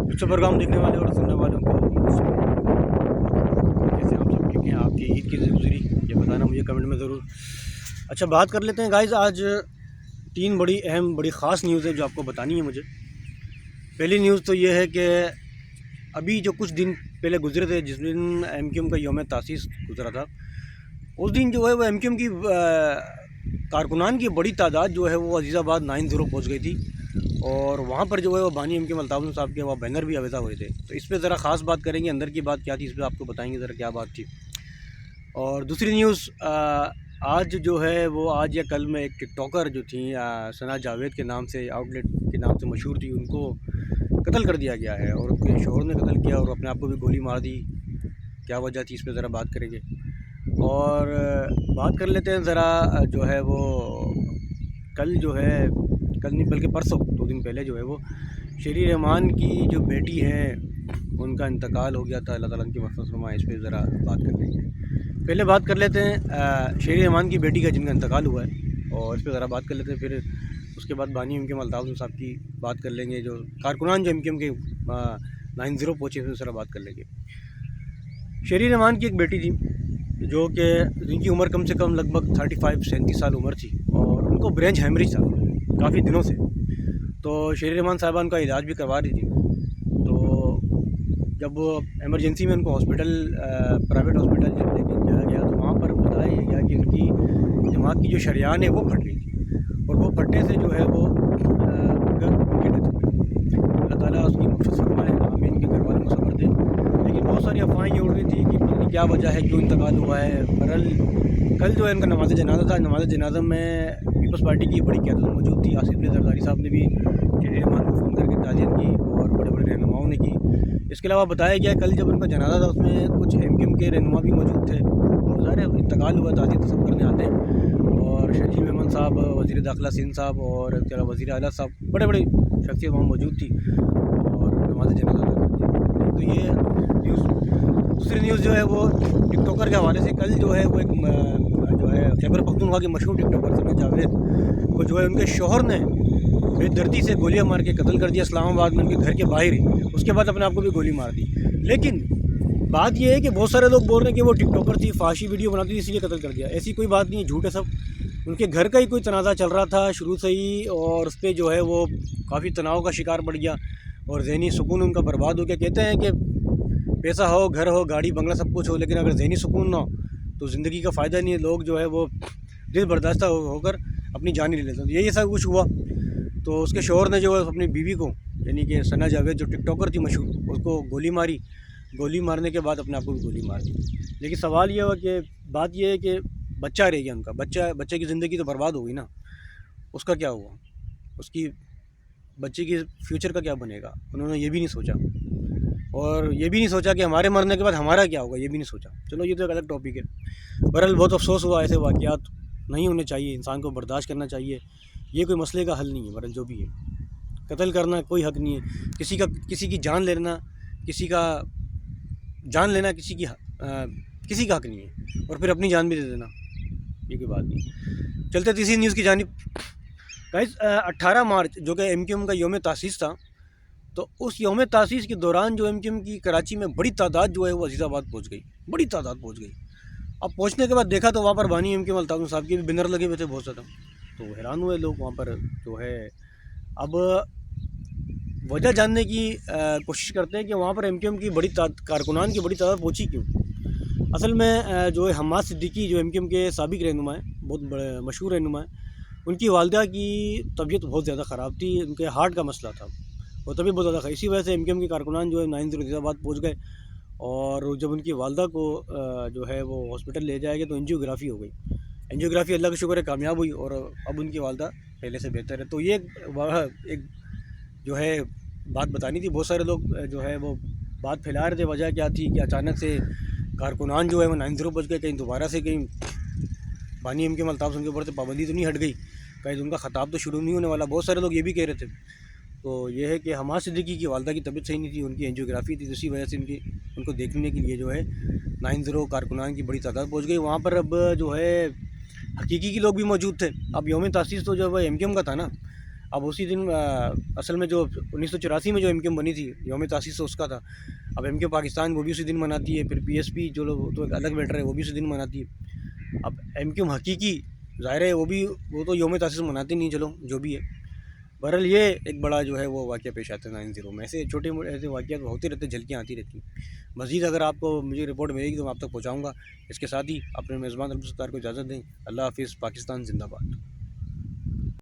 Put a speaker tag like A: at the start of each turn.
A: अच्छा प्रोग्राम देखने वाले और सुनने वालों को कैसे आप सब ठीक हैं, आपकी ईद की गुजरी ये बताना मुझे कमेंट में ज़रूर। अच्छा बात कर लेते हैं गाइस, आज तीन बड़ी अहम बड़ी ख़ास न्यूज़ है जो आपको बतानी है मुझे। पहली न्यूज़ तो ये है कि अभी जो कुछ दिन पहले गुजरे थे, जिस दिन एमक्यूएम का यौम तासीस गुजरा था, उस दिन जो है वो एमक्यूएम की कारकुनान की बड़ी तादाद जो है वो अजीज़ाबाद 90 पहुँच गई थी और वहाँ पर जो है वो बानी एमक्यूएम अल्ताफ़ साहब के वहाँ बैनर भी आवेज़ा हुए थे। तो इस पर ज़रा ख़ास बात करेंगे, अंदर की बात क्या थी इस पर आपको बताएंगे ज़रा क्या बात थी। और दूसरी न्यूज़, आज जो है वो आज या कल में एक टिकटॉकर जो थी सना जावेद के नाम से, आउटलेट के नाम से मशहूर थी, उनको कत्ल कर दिया गया है और उनके शोहर ने कत्ल किया और अपने आप को भी गोली मार दी। क्या वजह थी इस पर ज़रा बात करेंगे। और बात कर लेते हैं ज़रा जो है वो कल जो है, कल नहीं बल्कि परसों 2 दिन पहले जो है वो शेरी रहमान की जो बेटी है उनका इंतकाल हो गया था। अल्लाह ताला उनकी मग़फ़िरत फ़रमाए। इस पर ज़रा बात कर लेंगे। पहले बात कर लेते हैं शेरी रहमान की बेटी का जिनका इंतकाल हुआ है और इस पर ज़रा बात कर लेते हैं। फिर उसके बाद बानी एमक्यूएम अल्ताफ़ साहब की बात कर लेंगे, जो कारकुनान जो एमक्यूएम के 90 पहुँचे, इस पर ज़रा बात कर लेंगे। शेरी रहमान की एक बेटी थी जो कि जिनकी उम्र कम से कम लगभग 35-37 साल उम्र थी और उनको ब्रेन हैमरेज था काफ़ी दिनों से। तो शेरी रहमान साहिबा उनका इलाज भी करवा रही थी। तो जब एमरजेंसी में उनको हॉस्पिटल, प्राइवेट हॉस्पिटल जब लेके जाया गया तो वहाँ पर बताया गया कि उनकी दिमाग की जो शरेयान है वो फट गई थी और वो फटने से जो है वो उनकी डेथ हो गई। अल्लाह ताला उसकी मग़फ़िरत फ़रमाए, आमीन। इनके घर वालों को सब्र दे। लेकिन बहुत सारी अफवाहें ये उड़ रही थी कि पता नहीं क्या वजह है, क्यों इंतकाल हुआ है। बहरहाल कल जो है उनका नमाज़ जनाज़ा था। नमाज़ जनाज़ा में पीपल्स पार्टी की बड़ी क़यादत मौजूद थी। आसिफ अली ज़रदारी साहब ने भी शेरी रहमान को फ़ोन करके ताज़ियत की और बड़े बड़े रहनुमाओं ने की। इसके अलावा बताया गया कल जब उनका जनाज़ा था उसमें कुछ एमक्यूएम के रहनुमा भी मौजूद थे और ज़ाहिर इंतकाल हुआ, ताज़ियत तो सब करने आते हैं। और शजील मेमन साहब, वज़ीर दाखिला सिंध साहब और इसके अलावा वज़ीर आला साहब, बड़े बड़े शख्सियत वहाँ मौजूद थी और नमाज़ जनाज़ा अदा कर दिया। तो ये न्यूज़। दूसरी न्यूज़ जो है वो टिकटॉकर के हवाले से, कल जो है वो एक जो है खैबर पख्तूनख्वा के मशहूर टिकटॉकर सना जावेद को जो है उनके शौहर ने बेदर्दी से गोलियां मार के कत्ल कर दिया इस्लामाबाद में, उनके घर के बाहर ही। उसके बाद अपने आप को भी गोली मार दी। लेकिन बात यह है कि बहुत सारे लोग बोल रहे हैं कि वो टिकटॉकर थी, फाशी वीडियो बनाती थी, इसीलिए कत्ल कर दिया। ऐसी कोई बात नहीं है, झूठ है सब। उनके घर का ही कोई तनाज़ा चल रहा था शुरू से ही और उस पर जो है वो काफ़ी तनाव का शिकार पड़ गया और ज़हनी सुकून उनका बर्बाद हो गया। कहते हैं कि पैसा हो, घर हो, गाड़ी बंगला सब कुछ हो, लेकिन अगर ज़हनी सुकून ना हो तो ज़िंदगी का फ़ायदा नहीं है। लोग जो है वो दिल बर्दाश्ता होकर अपनी जान ही ले लेते हैं। यही सब कुछ हुआ। तो उसके शौहर ने जो है अपनी बीवी को, यानी कि सना जावेद जो टिकटॉकर थी मशहूर, उसको गोली मारी। गोली मारने के बाद अपने आप को भी गोली मार दी। लेकिन सवाल ये हुआ कि बात यह है कि बच्चा रह गया उनका, बच्चे की ज़िंदगी तो बर्बाद हो गई ना। उसका क्या हुआ, उसकी बच्चे की फ्यूचर का क्या बनेगा, उन्होंने ये भी नहीं सोचा। और ये भी नहीं सोचा कि हमारे मरने के बाद हमारा क्या होगा, ये भी नहीं सोचा। चलो ये तो एक अलग टॉपिक है। बहरहाल बहुत अफसोस हुआ, ऐसे वाक़यात नहीं होने चाहिए, इंसान को बर्दाश्त करना चाहिए। ये कोई मसले का हल नहीं है। बहरहाल जो भी है, कत्ल करना कोई हक़ नहीं है। किसी की जान लेना, किसी का किसी का हक़ नहीं है और फिर अपनी जान भी दे देना, ये कोई बात नहीं। चलते तीसरी न्यूज़ की जानिब। गाइस 18 मार्च जो कि एमक्यूएम का यौम तासीस था, तो उस यौम तासीस के दौरान जो एमक्यूएम की कराची में बड़ी तादाद जो है वो अजीज़ाबाद पहुँच गई, बड़ी तादाद पहुँच गई। अब पहुँचने के बाद देखा तो वहाँ पर बानी एमक्यूएम अल्ताफ़ साहब के भी बैनर लगे हुए थे बहुत ज़्यादा। तो हैरान हुए लोग वहाँ पर जो है। अब वजह जानने की कोशिश करते हैं कि वहाँ पर एमक्यूएम की कारकुनान की बड़ी तादाद पहुँची क्यों। असल में जो है हम्माद सिद्दीकी जो एमक्यूएम के साबिक रहनुमा हैं, बहुत बड़े मशहूर रहनुमा हैं, उनकी वालिदा की तबीयत बहुत ज़्यादा ख़राब थी, उनके हार्ट का मसला था और तबीयत बहुत ज़्यादा ख़राब। इसी वजह से एमक्यूएम के कारकुनान जो है 90 अजीज़ाबाद पहुँच गए और जब उनकी वालिदा को जो है वो हॉस्पिटल ले जाया गया तो एंजियोग्राफी हो गई। एंजियोग्राफी अल्लाह का शुक्र है कामयाब हुई और अब उनकी वालिदा पहले से बेहतर है। तो ये एक जो है बात बतानी थी। बहुत सारे लोग जो है वो बात फैला रहे थे, वजह क्या थी कि अचानक से कारकुनान जो है वो 90 बज गए, कहीं दोबारा से कहीं बानी एमक्यूएम अल्ताफ़ उनके ऊपर से पाबंदी तो नहीं हट गई, कहीं उनका ख़ताब तो शुरू नहीं होने वाला। बहुत सारे लोग ये भी कह रहे थे। तो ये है कि हम्माद सिद्दीकी की वालिदा की तबीयत सही नहीं थी, उनकी एंजियोग्राफी थी, इसी वजह से उनको देखने के लिए जो है 90 कारकुनान की बड़ी तादाद पहुँच गई वहाँ पर। अब जो है हकीकी के लोग भी मौजूद थे। अब यौम तासीस तो जो है एमक्यूएम का था ना, اب اسی دن اصل میں جو 1984 میں جو ایم کیو ایم بنی تھی یوم تاسیس اس کا تھا، اب ایم کیو پاکستان وہ بھی اسی دن مناتی ہے، پھر پی ایس پی جو لوگ تو ایک الگ میٹر ہے وہ بھی اسی دن مناتی ہے۔ اب ایم کیو ایم حقیقی ظاہر ہے وہ تو یوم تاسیس مناتے نہیں، چلو جو بھی ہے۔ بہرحال یہ ایک بڑا جو ہے وہ واقعہ پیش آتا ہے 9/0 میں، ایسے چھوٹے موٹے ایسے واقعات ہوتے رہتے ہیں، جھلکیاں آتی رہتی ہیں۔ مزید اگر آپ کو مجھے رپورٹ ملے گی تو میں آپ تک پہنچاؤں گا۔ اس کے ساتھ ہی اپنے میزبان عبدالستار کو اجازت دیں۔ اللہ حافظ، پاکستان زندہ باد۔